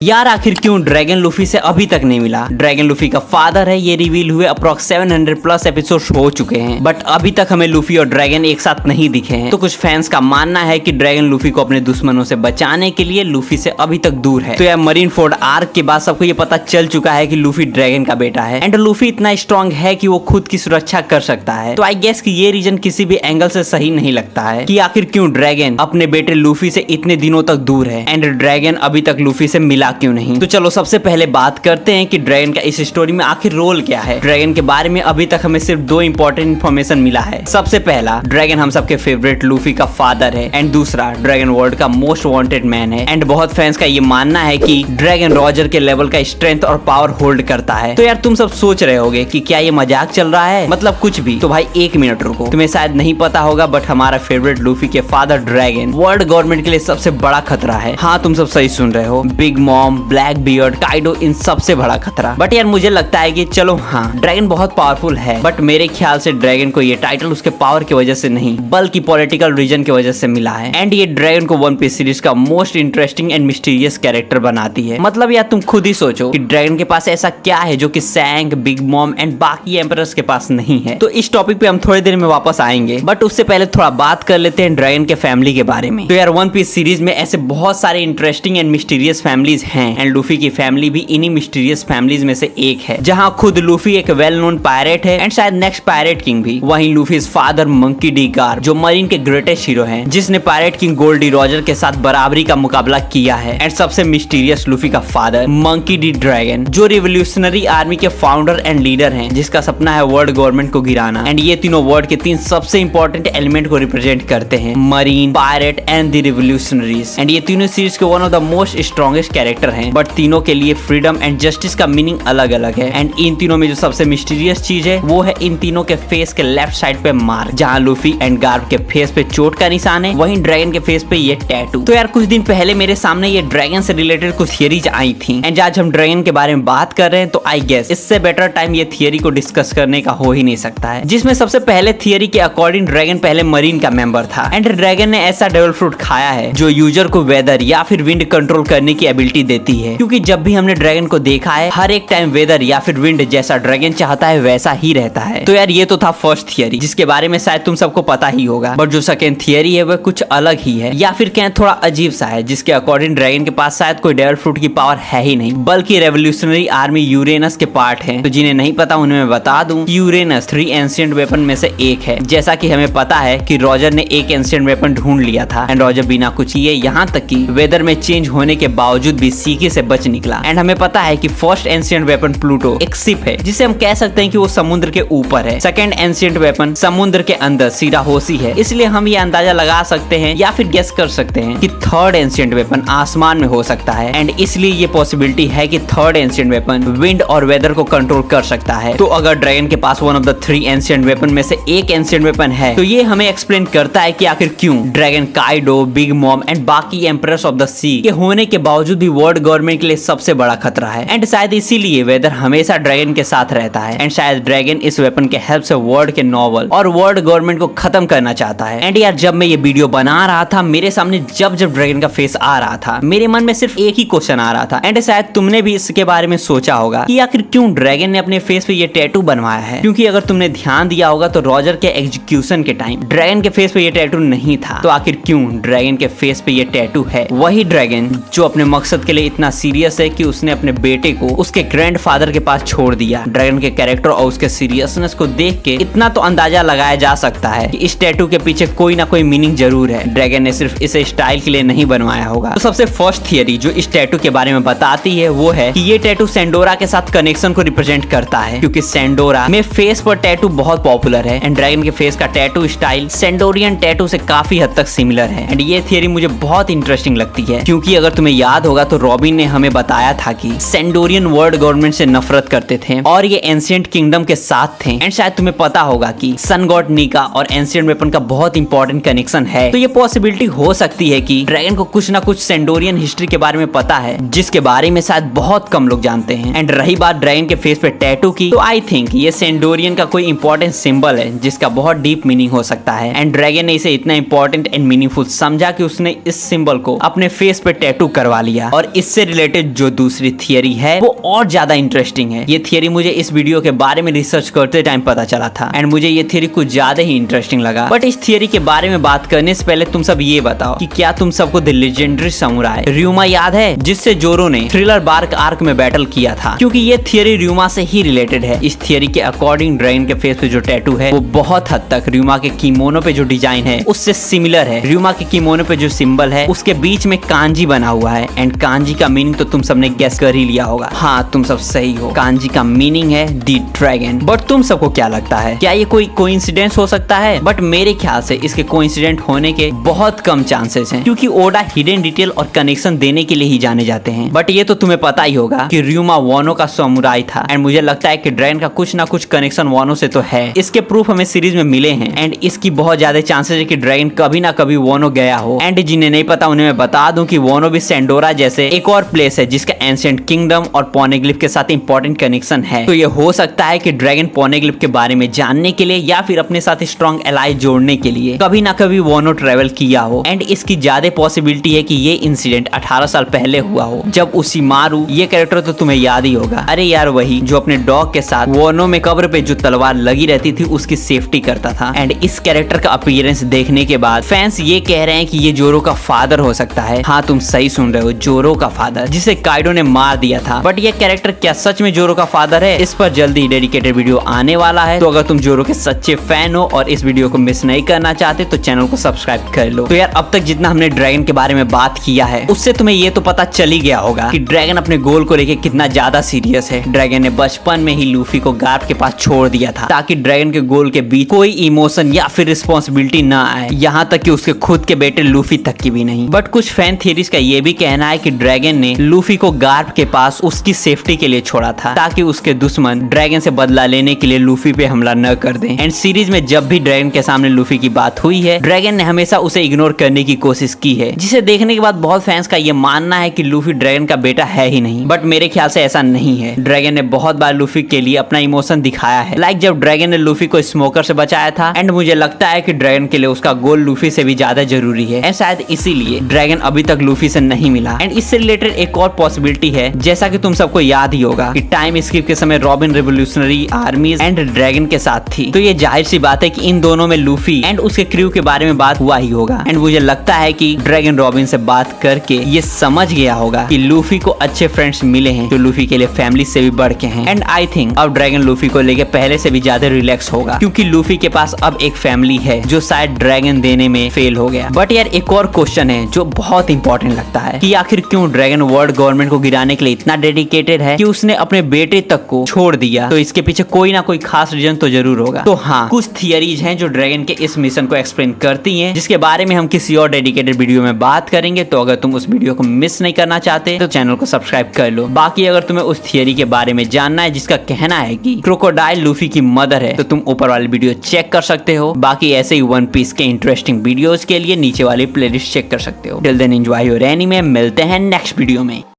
यार आखिर क्यों ड्रैगन लूफी से अभी तक नहीं मिला। ड्रैगन लूफी का फादर है, ये रिवील हुए अप्रॉक्स 700 प्लस एपिसोड हो चुके हैं, बट अभी तक हमें लूफी और ड्रैगन एक साथ नहीं दिखे हैं। तो कुछ फैंस का मानना है कि ड्रैगन लूफी को अपने दुश्मनों से बचाने के लिए लूफी से अभी तक दूर है। तो यार मरीन फोर्ड आर्क के बाद सबको ये पता चल चुका है कि लूफी ड्रैगन का बेटा है एंड लूफी इतना स्ट्रॉन्ग है कि वो खुद की सुरक्षा कर सकता है। तो आई गेस कि ये रीजन किसी भी एंगल से सही नहीं लगता है कि आखिर क्यों ड्रैगन अपने बेटे लूफी से इतने दिनों तक दूर है एंड ड्रैगन अभी तक लूफी से मिला क्यों नहीं। तो चलो सबसे पहले बात करते हैं कि ड्रैगन का इस स्टोरी में आखिर रोल क्या है। ड्रैगन के बारे में अभी तक हमें सिर्फ दो इंपॉर्टेंट इन्फॉर्मेशन मिला है। सबसे पहला, ड्रैगन हम सबके फेवरेट लूफी का फादर है एंड दूसरा, ड्रैगन वर्ल्ड का मोस्ट वांटेड मैन है एंड बहुत फैंस का ये मानना है कि ड्रैगन रॉजर के लेवल का स्ट्रेंथ और पावर होल्ड करता है। तो यार तुम सब सोच रहे होगे कि क्या ये मजाक चल रहा है, मतलब कुछ भी। तो भाई एक मिनट रुको, तुम्हें शायद नहीं पता होगा बट हमारा फेवरेट लूफी के फादर ड्रैगन वर्ल्ड गवर्नमेंट के लिए सबसे बड़ा खतरा है। हाँ तुम सब सही सुन रहे हो, Big Mom, Blackbeard, Kaido, इन सबसे बड़ा खतरा। बट यार मुझे लगता है कि चलो हाँ ड्रैगन बहुत पावरफुल है, बट मेरे ख्याल से ड्रैगन को ये टाइटल उसके पावर की वजह से नहीं बल्कि पॉलिटिकल रीजन की वजह से मिला है एंड ये ड्रैगन को वन पीस सीरीज का most interesting and mysterious character बनाती है। मतलब यार तुम खुद ही सोचो कि ड्रैगन के पास ऐसा क्या है जो कि सैंग, बिग मॉम एंड बाकी एम्परर्स के पास नहीं है। तो इस टॉपिक पे हम थोड़ी देर में वापस आएंगे, बट उससे पहले थोड़ा बात कर लेते हैं ड्रैगन के फैमिली के बारे में। तो यार वन पीस सीरीज में ऐसे बहुत सारे इंटरेस्टिंग एंड मिस्टीरियस फैमिलीज हैं एंड लूफी की फैमिली भी इन्हीं मिस्टीरियस फैमिलीज में से एक है, जहां खुद लूफी एक वेल नोन पायरेट है एंड शायद नेक्स्ट पायरेट किंग भी। वहीं लूफी फादर मंकी डी गार जो मरीन के ग्रेटेस्ट हीरो हैं, जिसने पायरेट किंग गोल्डी रॉजर के साथ बराबरी का मुकाबला किया है एंड सबसे मिस्टीरियस लूफी का फादर मंकी डी ड्रैगन जो रिवोल्यूशनरी आर्मी के फाउंडर एंड लीडर हैं, जिसका सपना है वर्ल्ड गवर्नमेंट को गिराना एंड ये तीनों वर्ल्ड के तीन सबसे इंपॉर्टेंट एलिमेंट को रिप्रेजेंट करते हैं, marine, pirate and the revolutionaries. And ये तीनों सीरीज के one of the most strongest character हैं, बट तीनों के लिए फ्रीडम एंड जस्टिस का मीनिंग अलग अलग है एंड इन तीनों में जो सबसे मिस्टीरियस चीज है वो है इन तीनों के फेस के लेफ्ट साइड पे मार्क, जहां लूफी एंड गार्ब के फेस पे चोट का निशान है, वहीं ड्रैगन के फेस पे ये टैटू। तो यार कुछ दिन पहले मेरे सामने ये ड्रैगन से रिलेटेड कुछ थियरीज आई थी एंड आज हम ड्रैगन के बारे में बात कर रहे हैं, तो आई गेस इससे बेटर टाइम ये थियरी को डिस्कस करने का हो ही नहीं सकता है। जिसमें सबसे पहले थियरी के अकॉर्डिंग ड्रैगन पहले मरीन का मेंबर था एंड ड्रैगन ने ऐसा डेविल फ्रूट खाया है जो यूजर को वेदर या फिर विंड कंट्रोल करने की एबिलिटी देती है, क्योंकि जब भी हमने ड्रैगन को देखा है हर एक टाइम वेदर या फिर विंड जैसा ड्रैगन चाहता है वैसा ही रहता है। तो यार ये तो था फर्स्ट थियरी, जिसके बारे में शायद तुम सबको पता ही होगा, बट जो सेकंड थियरी है वह कुछ अलग ही है या फिर कहें थोड़ा अजीब सा है, जिसके अकॉर्डिंग ड्रैगन के पास शायद कोई डेविल फ्रूट की पावर है ही नहीं बल्कि रेवोल्यूशनरी आर्मी यूरेनस के पार्ट है। तो जिन्हें नहीं पता उन्हें मैं बता दूं, यूरेनस 3 एंशिएंट वेपन में से एक है। जैसा कि हमें पता है कि रॉजर ने एक एंशिएंट वेपन ढूंढ लिया था एंड रॉजर बिना कुछ किए यहाँ तक कि वेदर में चेंज होने के बावजूद भी सीके से बच निकला एंड हमें पता है कि फर्स्ट एंशिएंट वेपन प्लूटो एक शिप है, जिसे हम कह सकते हैं कि वो समुद्र के ऊपर है। सेकंड एंशिएंट वेपन समुद्र के अंदर सिराहोसी है, इसलिए हम ये अंदाजा लगा सकते हैं या फिर गेस कर सकते हैं कि थर्ड एंशिएंट वेपन आसमान में हो सकता है एंड इसलिए ये पॉसिबिलिटी है कि थर्ड एंशिएंट वेपन विंड और वेदर को कंट्रोल कर सकता है। तो अगर ड्रैगन के पास one of the 3 ancient weapon में से एक एंशिएंट वेपन है, तो ये हमें एक्सप्लेन करता है कि आखिर क्यों dragon Kaido, big mom and बाकी एम्परर्स ऑफ द सी के होने के बावजूद भी वर्ल्ड गवर्नमेंट के लिए सबसे बड़ा खतरा है एंड शायद इसीलिए वेदर हमेशा ड्रैगन के साथ रहता है एंड शायद ड्रैगन इस वेपन के हेल्प से वर्ल्ड के नॉवल और वर्ल्ड गवर्नमेंट को खत्म करना चाहता है। एंड यार जब मैं ये वीडियो बना रहा था, मेरे सामने जब ड्रैगन का फेस आ रहा था, मेरे मन में सिर्फ एक ही क्वेश्चन आ रहा था एंड शायद तुमने भी इसके बारे में सोचा होगा कि आखिर क्यों ड्रैगन ने अपने फेस पे ये टैटू बनवाया है। क्योंकि अगर तुमने ध्यान दिया होगा तो रॉजर के एग्जीक्यूशन के टाइम ड्रैगन के फेस पे ये टैटू नहीं था। तो आखिर क्यों ड्रैगन के फेस पे ये टैटू है? वही ड्रैगन जो अपने मकसद के लिए इतना सीरियस है कि उसने अपने बेटे को उसके ग्रैंडफादर के पास छोड़ दिया। ड्रैगन के कैरेक्टर और उसके सीरियसनेस को देख के इतना तो अंदाजा लगाया जा सकता है कि इस टैटू के पीछे कोई ना कोई मीनिंग जरूर है। ड्रैगन ने सिर्फ इसे स्टाइल के लिए नहीं बनवाया होगा। तो सबसे फर्स्ट थियरी जो इस टैटू के बारे में बताती है वो है कि ये टैटू सेंडोरा के साथ कनेक्शन को रिप्रेजेंट करता है, क्योंकि सेंडोरा में फेस पर टैटू बहुत पॉपुलर है एंड ड्रैगन के फेस का टैटू स्टाइल सेंडोरियन टैटू से काफी हद तक सिमिलर है एंड ये थियरी मुझे बहुत इंटरेस्टिंग लगती है, क्योंकि अगर तुम्हें याद होगा तो रॉबिन ने हमें बताया था कि सेंडोरियन वर्ल्ड गवर्नमेंट से नफरत करते थे और ये एंशिएंट किंगडम के साथ थे एंड शायद तुम्हें पता होगा कि सन गॉड नीका और एंशिएंट वेपन का बहुत इंपॉर्टेंट कनेक्शन है। तो ये पॉसिबिलिटी हो सकती है कि ड्रैगन को कुछ ना कुछ सेंडोरियन हिस्ट्री के बारे में पता है, जिसके बारे में शायद बहुत कम लोग जानते हैं। एंड रही बात ड्रैगन के फेस पे टैटू की, तो आई थिंक ये सेंडोरियन का कोई इंपॉर्टेंट सिंबल है जिसका बहुत डीप मीनिंग हो सकता है एंड ड्रैगन ने इसे इतना इंपॉर्टेंट एंड मीनिंगफुल समझा कि उसने इस सिंबल को अपने फेस पे टैटू करवा लिया और और इससे रिलेटेड जो दूसरी थियरी है वो और ज्यादा इंटरेस्टिंग है। ये थियरी मुझे इस वीडियो के बारे में रिसर्च करते टाइम पता चला था एंड मुझे ये थियरी कुछ ज्यादा ही इंटरेस्टिंग लगा। बट इस थियरी के बारे में बात करने से पहले तुम सब ये बताओ कि क्या तुम सबको द लेजेंडरी समुराई र्यूमा याद है, जिससे जोरो ने थ्रिलर बार्क आर्क में बैटल किया था? क्योंकि ये थियरी र्यूमा से ही रिलेटेड है। इस थियरी के अकॉर्डिंग ड्रैगन के फेस पे जो टैटू है वो बहुत हद तक र्यूमा के किमोनो पे जो डिजाइन है उससे सिमिलर है। र्यूमा के किमोनो पे जो सिंबल है उसके बीच में कांजी बना हुआ है एंड कांजी का मीनिंग तो तुम सबने गेस कर ही लिया होगा। हाँ, तुम सब सही हो, कांजी का मीनिंग है द ड्रैगन। बट तुम सबको क्या लगता है, क्या ये कोई कोइंसिडेंस हो सकता है? बट मेरे ख्याल से इसके कोइंसिडेंट होने के बहुत कम चांसेस हैं, क्योंकि ओडा हिडन डिटेल और कनेक्शन देने के लिए ही जाने जाते हैं। बट ये तो तुम्हें पता ही होगा कि र्यूमा वानो का समुराई था एंड मुझे लगता है कि ड्रैगन का कुछ ना कुछ कनेक्शन वानो से तो है। इसके प्रूफ हमें सीरीज में मिले हैं एंड इसकी बहुत ज्यादा चांसेस है कि ड्रैगन कभी ना कभी वानो गया हो। एंड जिन्हें नहीं पता उन्हें मैं बता दूं कि वानो भी सेंडोरा जैसे एक और प्लेस है जिसका एंशिएंट किंगडम और पोनेग्लिफ के साथ इंपॉर्टेंट कनेक्शन है। तो ये हो सकता है कि ड्रैगन पोनेग्लिफ के बारे में जानने के लिए या फिर अपने साथ स्ट्रॉन्ग एलाई जोड़ने के लिए कभी ना कभी वानो ट्रेवल किया हो। एंड इसकी ज्यादा पॉसिबिलिटी है कि ये इंसिडेंट 18 साल पहले हुआ हो, जब उशिमारू, ये कैरेक्टर तो तुम्हें याद ही होगा, अरे यार वही जो अपने डॉग के साथ वानो में कब्र पे जो तलवार लगी रहती थी उसकी सेफ्टी करता था। एंड इस कैरेक्टर का अपीयरेंस देखने के बाद फैंस ये कह रहे हैं कि ये जोरो का फादर हो सकता है। हाँ, तुम सही सुन रहे हो, जोरो का फादर, जिसे काइडो ने मार दिया था। बट ये कैरेक्टर क्या सच में जोरो का फादर है? इस पर जल्दी डेडिकेटेड वीडियो आने वाला है, तो अगर तुम जोरो के सच्चे फैन हो और इस वीडियो को मिस नहीं करना चाहते तो चैनल को सब्सक्राइब कर लो। तो यार अब तक जितना हमने ड्रैगन के बारे में बात किया है उससे तुम्हें ये तो पता चल ही गया होगा कि ड्रैगन अपने गोल को लेके कितना ज्यादा सीरियस है। ड्रैगन ने बचपन में ही लूफी को गार्प के पास छोड़ दिया था ताकि ड्रैगन के गोल के बीच कोई इमोशन या फिर रिस्पॉन्सिबिलिटी ना आए, यहाँ तक कि उसके खुद के बेटे लूफी तक की भी नहीं। बट कुछ फैन थियरीज का ये भी कहना है कि ड्रैगन ने लूफी को गार्प के पास उसकी सेफ्टी के लिए छोड़ा था ताकि उसके दुश्मन ड्रैगन से बदला लेने के लिए लूफी पे हमला न कर दें। एंड सीरीज में जब भी ड्रैगन के सामने लूफी की बात हुई है, ड्रैगन ने हमेशा उसे इग्नोर करने की कोशिश की है, जिसे देखने के बाद बहुत फैंस का ये मानना है कि लूफी ड्रैगन का बेटा है ही नहीं। बट मेरे ख्याल से ऐसा नहीं है। ड्रैगन ने बहुत बार लूफी के लिए अपना इमोशन दिखाया है, लाइक जब ड्रैगन ने लूफी को स्मोकर से बचाया था। एंड मुझे लगता है कि ड्रैगन के लिए उसका गोल लूफी से भी ज्यादा जरूरी है एंड शायद इसीलिए ड्रैगन अभी तक लूफी से नहीं मिला। एंड इससे रिलेटेड एक और पॉसिबिलिटी है, जैसा कि तुम सबको याद ही होगा कि टाइम स्किप के समय रॉबिन रिवोल्यूशनरी आर्मीज एंड ड्रैगन के साथ थी, तो ये जाहिर सी बात है कि इन दोनों में लूफी एंड उसके क्रू के बारे में बात हुआ ही होगा। एंड मुझे लगता है कि ड्रैगन रॉबिन से बात करके ये समझ गया होगा कि लूफी को अच्छे फ्रेंड्स मिले हैं जो लूफी के लिए फैमिली से भी बढ़ के हैं। एंड आई थिंक अब ड्रैगन लूफी को लेके पहले से भी ज्यादा रिलैक्स होगा, क्योंकि लूफी के पास अब एक फैमिली है जो शायद ड्रैगन देने में फेल हो गया। बट यार एक और क्वेश्चन है जो बहुत इंपॉर्टेंट लगता है कि आखिर क्यों ड्रैगन वर्ल्ड गवर्नमेंट को गिराने के लिए इतना डेडिकेटेड है कि उसने अपने बेटे तक को छोड़ दिया। तो इसके पीछे कोई ना कोई खास रीजन तो जरूर होगा। तो हाँ, कुछ थियरीज हैं जो ड्रैगन के इस मिशन को एक्सप्लेन करती हैं, जिसके बारे में हम किसी और डेडिकेटेड वीडियो में बात करेंगे। तो अगर तुम उस वीडियो को मिस नहीं करना चाहते तो चैनल को सब्सक्राइब कर लो। बाकी अगर तुम्हें उस थियरी के बारे में जानना है जिसका कहना है कि क्रोकोडाइल लूफी की मदर है, तो तुम ऊपर वाली वीडियो चेक कर सकते हो। बाकी ऐसे ही वन पीस के इंटरेस्टिंग वीडियोस के लिए नीचे वाली प्लेलिस्ट चेक कर सकते हो। Till then enjoy your anime, मिलते हैं नेक्स्ट वीडियो में।